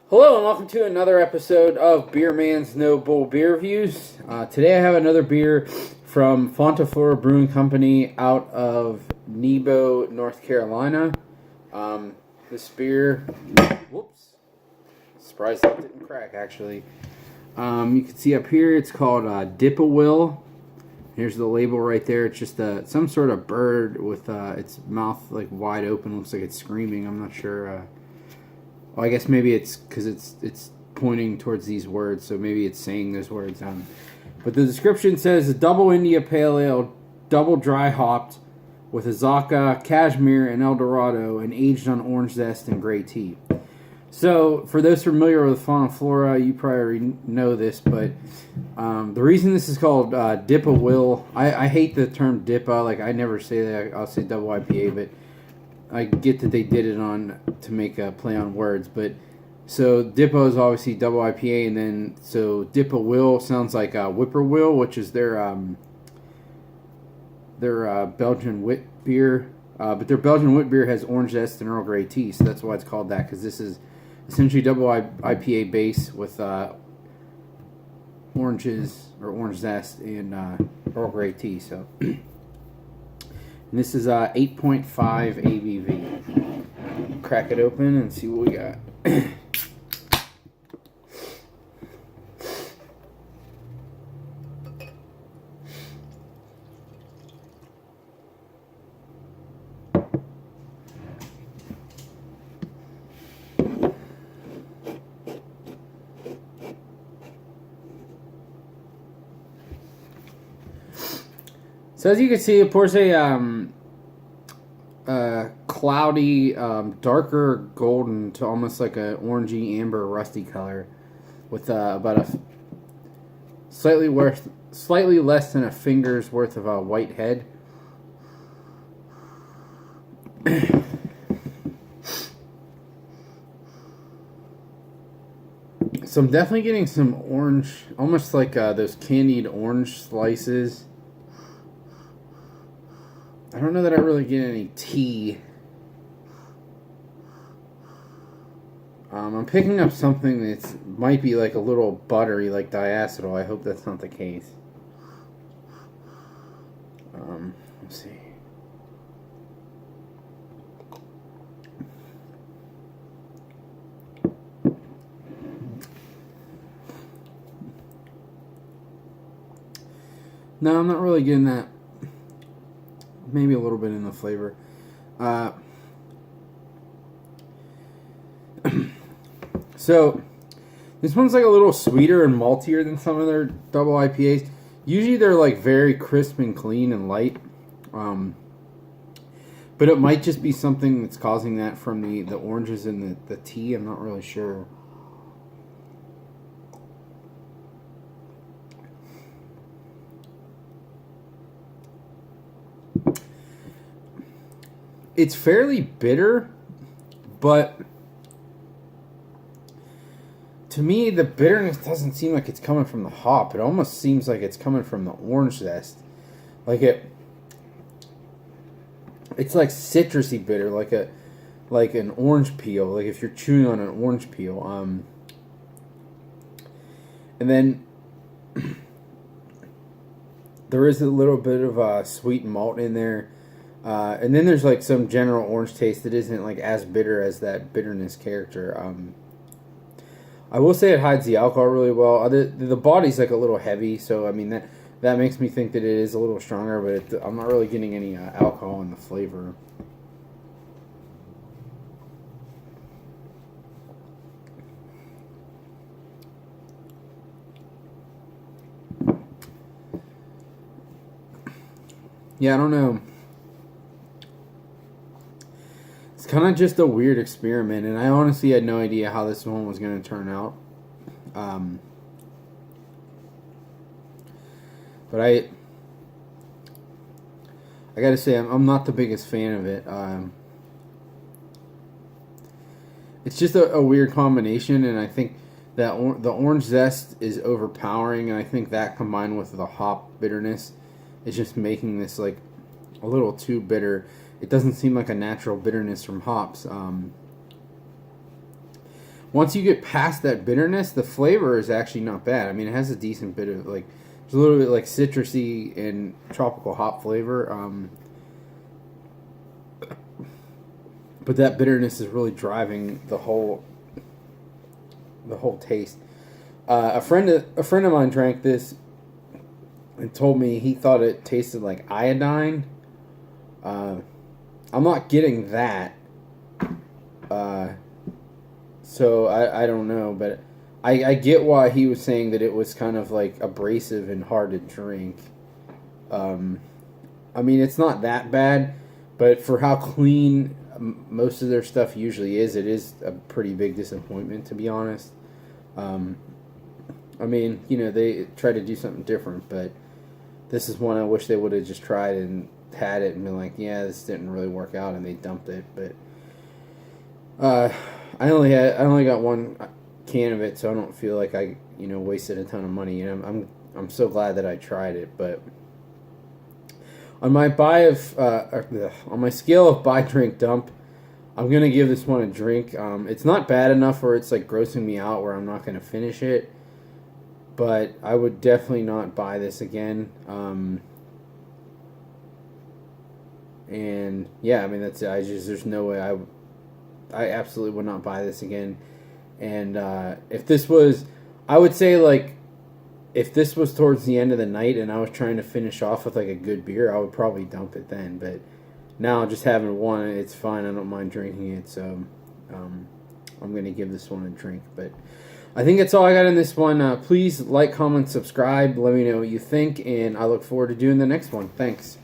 Hello and welcome to another episode of Beer Man's No Bull Beer Reviews. Today I have another beer from Fonta, Flora Brewing Company out of Nebo, North Carolina. This beer, whoops, surprised it didn't crack actually. You can see up here it's called DIPA. Here's the label right there. It's just some sort of bird with its mouth like wide open. Looks like it's screaming. I'm not sure. Well, I guess maybe it's because it's pointing towards these words, so maybe it's saying those words. But the description says a double India Pale Ale, double dry hopped, with Azaka, Cashmere, and El Dorado, and aged on orange zest and gray tea. So, for those familiar with Fauna Flora, you probably already know this, but the reason this is called DIPA I hate the term DIPA. Like, I never say that. I'll say double IPA, but I get that they did it to make a play on words, but so DIPA is obviously double IPA, and then so DIPA Will sounds like Whippoorwill, which is their Belgian wit beer, but their Belgian wit beer has orange zest and Earl Grey tea, so that's why it's called that, because this is essentially double IPA base with oranges or orange zest and Earl Grey tea. So. And this is 8.5 ABV. Crack it open and see what we got. So as you can see, it pours a cloudy, darker golden to almost like a orangey amber rusty color, with about a slightly less than a finger's worth of a white head. So I'm definitely getting some orange, almost like those candied orange slices. I don't know that I really get any tea. I'm picking up something that might be like a little buttery, like diacetyl. I hope that's not the case. Let's see. No, I'm not really getting that. Maybe a little bit in the flavor. So, this one's like a little sweeter and maltier than some of their double IPAs. Usually they're like very crisp and clean and light. But it might just be something that's causing that from the oranges and the tea. I'm not really sure. It's fairly bitter, but to me, the bitterness doesn't seem like it's coming from the hop. It almost seems like it's coming from the orange zest. Like it's like citrusy bitter, like an orange peel, like if you're chewing on an orange peel. And then there is a little bit of sweet malt in there. And then there's like some general orange taste that isn't like as bitter as that bitterness character. I will say it hides the alcohol really well. The body's like a little heavy, so I mean that makes me think that it is a little stronger, but I'm not really getting any alcohol in the flavor. Yeah, I don't know. It's kind of just a weird experiment, and I honestly had no idea how this one was going to turn out. But I gotta say, I'm not the biggest fan of it. It's just a weird combination, and I think that the orange zest is overpowering, and I think that combined with the hop bitterness is just making this like a little too bitter. It doesn't seem like a natural bitterness from hops. once you get past that bitterness, the flavor is actually not bad. I mean, it has a decent bit of like, there's a little bit like citrusy and tropical hop flavor. But that bitterness is really driving the whole taste. A friend of mine drank this and told me he thought it tasted like iodine. I'm not getting that. So I don't know, but I get why he was saying that it was kind of like abrasive and hard to drink. I mean, it's not that bad, but for how clean most of their stuff usually is, it is a pretty big disappointment, to be honest. I mean, you know, they try to do something different, but this is one I wish they would have just tried and had it and been like, yeah, this didn't really work out, and they dumped it. But I only got one can of it, so I don't feel like I, you know, wasted a ton of money. And I'm so glad that I tried it. But on my on my scale of buy, drink, dump, I'm gonna give this one a drink. It's not bad enough where it's like grossing me out where I'm not gonna finish it, but I would definitely not buy this again. And yeah, I mean that's it. There's no way I absolutely would not buy this again. And if this was, I would say like, if this was towards the end of the night and I was trying to finish off with like a good beer, I would probably dump it then. But now just having one, it's fine. I don't mind drinking it, so I'm going to give this one a drink. But I think that's all I got in this one. Please like, comment, subscribe. Let me know what you think, and I look forward to doing the next one. Thanks.